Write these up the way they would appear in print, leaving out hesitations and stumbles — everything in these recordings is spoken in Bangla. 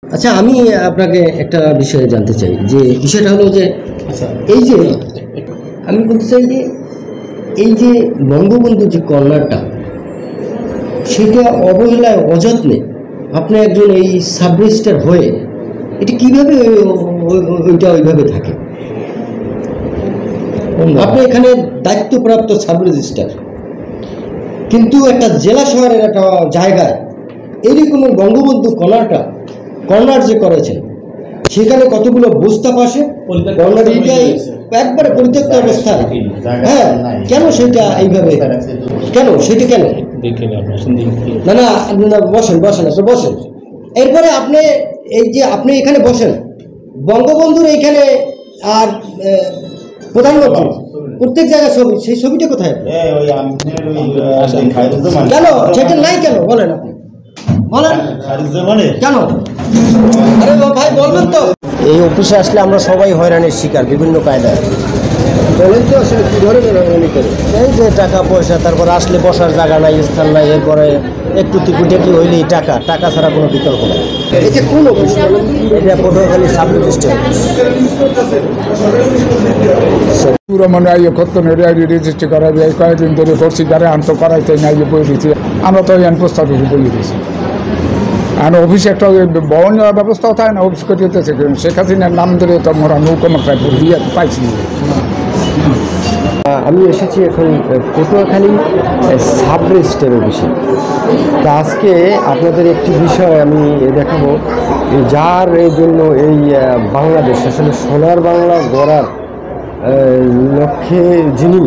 আচ্ছা, আমি আপনাকে একটা বিষয়ে জানতে চাই, যে বিষয়টা হলো যে এই যে আমি বলতে চাই যে এই যে বঙ্গবন্ধু যে কর্নারটা, সেটা অবহেলায় অযত্নে আপনি একজন এই সাব রেজিস্ট্রার হয়ে এটা কিভাবে ওইটা ওইভাবে থাকে? আপনি এখানে দায়িত্বপ্রাপ্ত সাব রেজিস্ট্রার, কিন্তু একটা জেলা শহরের একটা জায়গায় এইরকম বঙ্গবন্ধু কর্নার যে করেছেন, সেখানে কতগুলো বস্তা পাশে একবারে পরিত্যক্ত অবস্থায়। হ্যাঁ, কেন সেটা এইভাবে, কেন সেটা কেন? না না না, বসেন বসেন, আপনি বসেন। এরপরে আপনি এই যে আপনি এখানে বসেন, বঙ্গবন্ধুর এইখানে আর প্রধানমন্ত্রী প্রত্যেক জায়গায় ছবি, সেই ছবিটা কোথায়? কেন সেটা নাই, কেন বলেন, আপনি বলেন কেন? আরে ভাই বলবেন তো। এই অফিসে আসলে আমরা সবাই হয়রানির শিকার বিভিন্ন কায়দায়। বলেন তো আসলে কী ধরনের হয়রানি করে? এই যে টাকা পয়সা, তারপর আসলে বসার জায়গা নাই, স্থান নাই, এরপরে একটু টিকুটেকি হইলেই টাকা ছাড়া কোনো বিকল্প নাই। এটা কোন অফিস? এটা পটুয়াখালী সাব রেজিস্ট্রার অফিস। পুরো মনে হয় কত রেজিস্ট্রি করাবি, কয়েকদিন ধরে করছি, যারা আনতো করাইতে না বই দিচ্ছি। আমরা তো পোস্টার অফিস বই দিয়েছি। আর অফিসে একটা বহন নেওয়ার ব্যবস্থাও থাকে না, অফিস করিতেছে। শেখ হাসিনার নাম ধরে তো আমরা নৌকমাত্রায় দিয়ে পাইছি। আমি এসেছি এখন পটুয়াখালী সাব রেজিস্ট্রার অফিসে। তা আজকে আপনাদের একটি বিষয় আমি দেখাবো, যার জন্য এই বাংলাদেশ আসলে সোনার বাংলা গড়ার লক্ষ্যে যিনি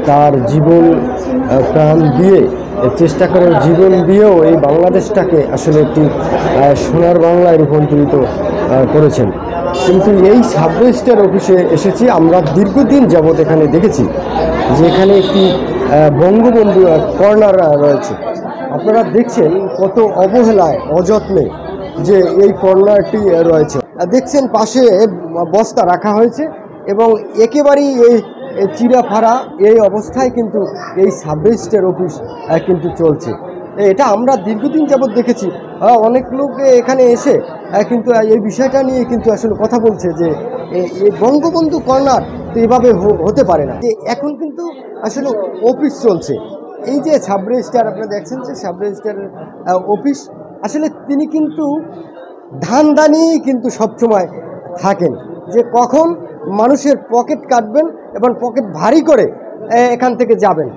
তার জীবন প্রাণ দিয়ে চেষ্টা করে, জীবন দিয়েও এই বাংলাদেশটাকে আসলে একটি সোনার বাংলায় রূপান্তরিত করেছেন। কিন্তু এই সাব রেজিস্ট্রার অফিসে এসেছি আমরা, দীর্ঘদিন যাবৎ এখানে দেখেছি যে এখানে একটি বঙ্গবন্ধু কর্নার রয়েছে। আপনারা দেখছেন কত অবহেলায় অযত্নে যে এই কর্নারটি রয়েছে। দেখছেন পাশে বস্তা রাখা হয়েছে এবং একেবারেই এই চিরাফাড়া এই অবস্থায় কিন্তু এই সাব রেজিস্ট্রার অফিস কিন্তু চলছে। এটা আমরা দীর্ঘদিন যাবৎ দেখেছি। অনেক লোক এখানে এসে কিন্তু এই বিষয়টা নিয়ে কিন্তু আসলে কথা বলছে যে এই বঙ্গবন্ধু কর্নার তো এভাবে হতে পারে না। এখন কিন্তু আসলে অফিস চলছে, এই যে সাব রেজিস্ট্রার আপনারা দেখছেন যে সাব রেজিস্ট্রারের অফিস, আসলে তিনি কিন্তু ধান্দা নিয়েই কিন্তু সবসময় থাকেন, যে কখন মানুষের পকেট কাটবেন এবং পকেট ভারী করে এখান থেকে যাবেন।